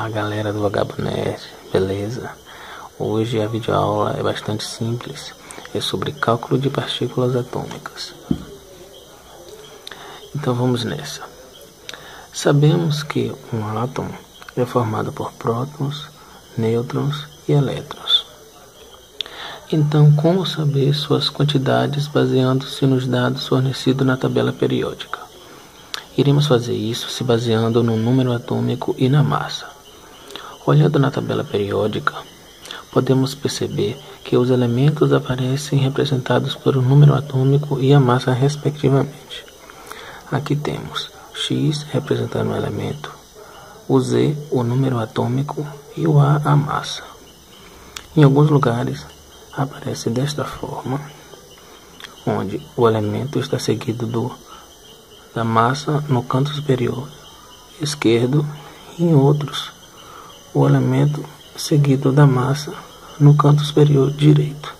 Olá galera do Vagabundo Nerd, beleza? Hoje a videoaula é bastante simples, é sobre cálculo de partículas atômicas. Então vamos nessa. Sabemos que um átomo é formado por prótons, nêutrons e elétrons. Então, como saber suas quantidades baseando-se nos dados fornecidos na tabela periódica? Iremos fazer isso se baseando no número atômico e na massa. Olhando na tabela periódica, podemos perceber que os elementos aparecem representados por um número atômico e a massa respectivamente. Aqui temos X representando o elemento, o Z o número atômico e o A a massa. Em alguns lugares aparece desta forma, onde o elemento está seguido da massa no canto superior esquerdo e em outros o elemento seguido da massa no canto superior direito,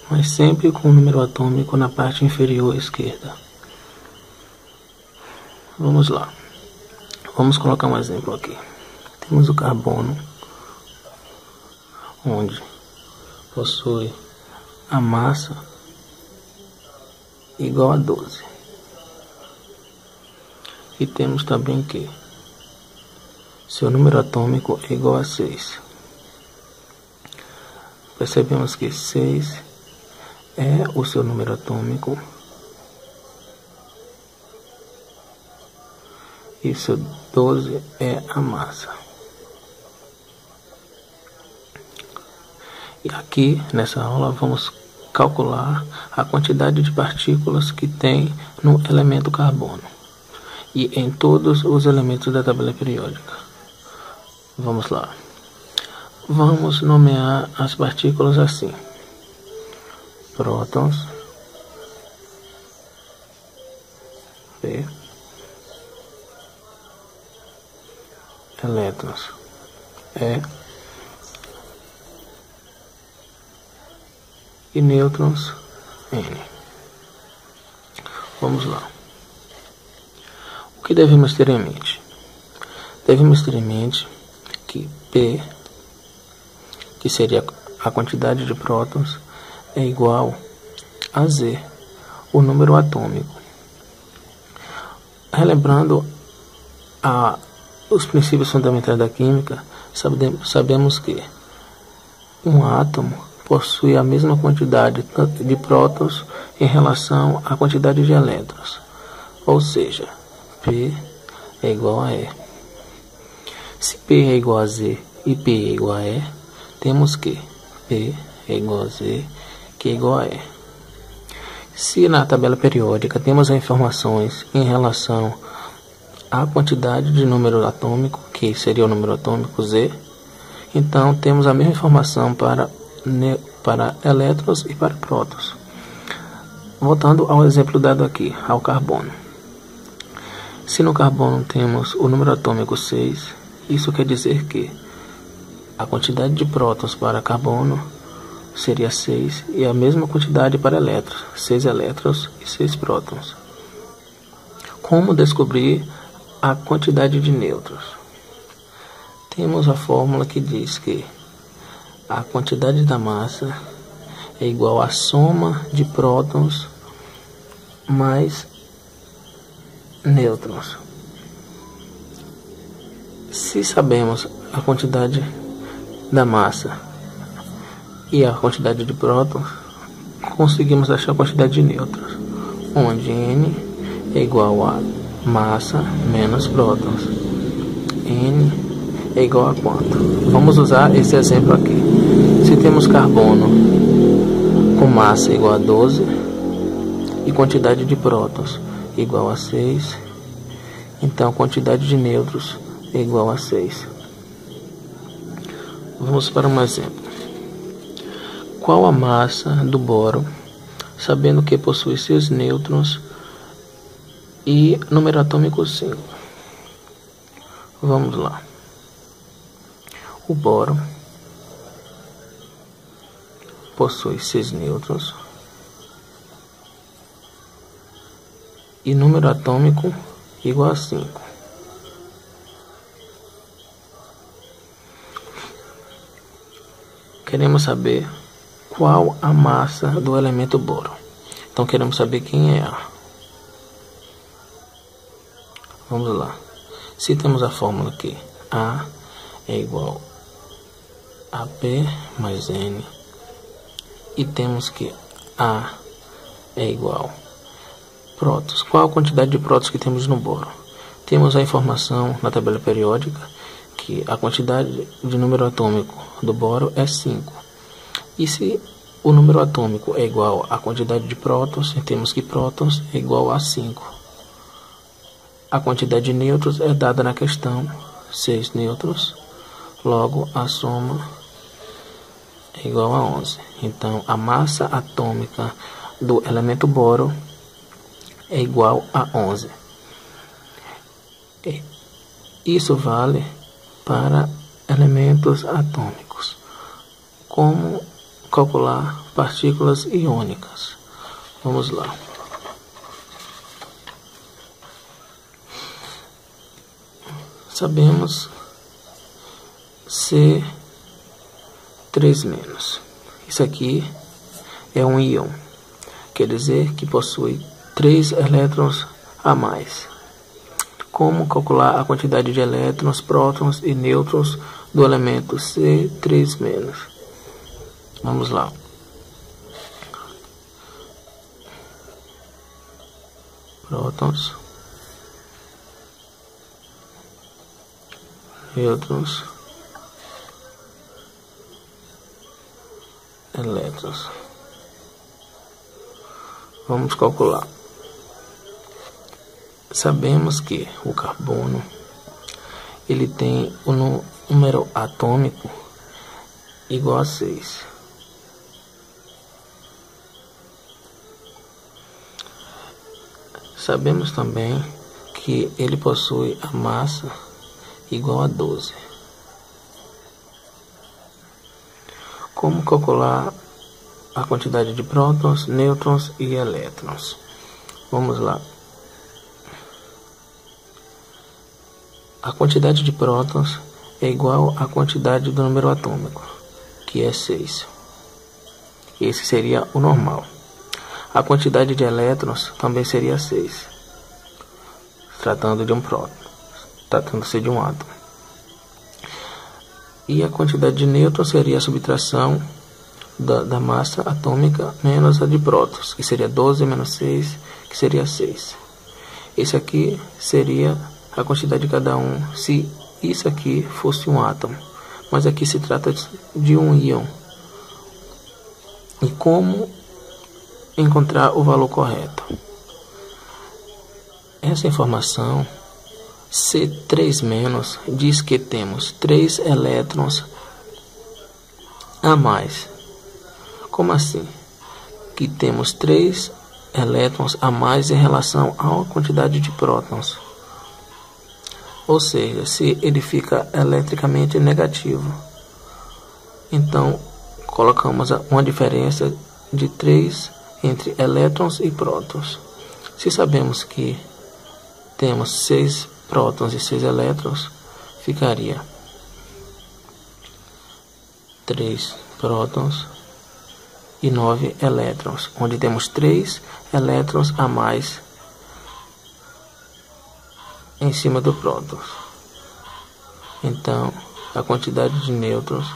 mas sempre com o número atômico na parte inferior esquerda. Vamos lá. Vamos colocar um exemplo aqui. Temos o carbono, onde possui a massa igual a 12. E temos também que seu número atômico é igual a 6. Percebemos que 6 é o seu número atômico e seu 12 é a massa. E aqui nessa aula vamos calcular a quantidade de partículas que tem no elemento carbono e em todos os elementos da tabela periódica. Vamos lá. Vamos nomear as partículas assim: prótons, P, elétrons, e nêutrons, N. Vamos lá. O que devemos ter em mente? Devemos ter em mente que P, que seria a quantidade de prótons, é igual a Z, o número atômico. Relembrando os princípios fundamentais da química, sabemos que um átomo possui a mesma quantidade de prótons em relação à quantidade de elétrons, ou seja, P é igual a E. Se P é igual a Z e P é igual a E, temos que P é igual a Z, que é igual a E. Se na tabela periódica temos as informações em relação à quantidade de número atômico, que seria o número atômico Z, então temos a mesma informação para elétrons e para prótons. Voltando ao exemplo dado aqui, ao carbono. Se no carbono temos o número atômico 6, isso quer dizer que a quantidade de prótons para carbono seria 6 e a mesma quantidade para elétrons, 6 elétrons e 6 prótons. Como descobrir a quantidade de nêutrons? Temos a fórmula que diz que a quantidade da massa é igual à soma de prótons mais nêutrons. Se sabemos a quantidade da massa e a quantidade de prótons, conseguimos achar a quantidade de nêutrons, onde N é igual a massa menos prótons. N é igual a quanto? Vamos usar esse exemplo aqui. Se temos carbono com massa igual a 12 e quantidade de prótons igual a 6, então a quantidade de nêutrons é igual a 6. Vamos para um exemplo. Qual a massa do boro, sabendo que possui 6 nêutrons e número atômico 5? Vamos lá. O boro possui 6 nêutrons e número atômico igual a 5. queremos saber qual a massa do elemento boro. Então queremos saber quem é A. Vamos lá. Se temos a fórmula que A é igual a P mais N, e temos que A é igual prótons. Qual a quantidade de prótons que temos no boro? Temos a informação na tabela periódica que a quantidade de número atômico do boro é 5. E se o número atômico é igual à quantidade de prótons, temos que prótons é igual a 5. A quantidade de nêutrons é dada na questão, 6 nêutrons, logo a soma é igual a 11. Então, a massa atômica do elemento boro é igual a 11. Isso vale para elementos atômicos. Como calcular partículas iônicas? Vamos lá. Sabemos C3-. Isso aqui é um íon. Quer dizer que possui 3 elétrons a mais. Como calcular a quantidade de elétrons, prótons e nêutrons do elemento C3-. Vamos lá. Prótons, nêutrons, elétrons. Vamos calcular. Sabemos que o carbono ele tem o número atômico igual a 6. Sabemos também que ele possui a massa igual a 12. Como calcular a quantidade de prótons, nêutrons e elétrons? Vamos lá. A quantidade de prótons é igual à quantidade do número atômico, que é 6. Esse seria o normal. A quantidade de elétrons também seria 6, tratando de um próton, tratando-se de um átomo. E a quantidade de nêutrons seria a subtração da massa atômica menos a de prótons, que seria 12 menos 6, que seria 6. Esse aqui seria a quantidade de cada um, se isso aqui fosse um átomo. Mas aqui se trata de um íon. E como encontrar o valor correto? Essa informação, C3- diz que temos 3 elétrons a mais. Como assim? Que temos 3 elétrons a mais em relação à quantidade de prótons. Ou seja, se ele fica eletricamente negativo. Então, colocamos uma diferença de 3 entre elétrons e prótons. Se sabemos que temos 6 prótons e 6 elétrons, ficaria 3 prótons e 9 elétrons, onde temos 3 elétrons a mais em cima do prótons. Então, a quantidade de nêutrons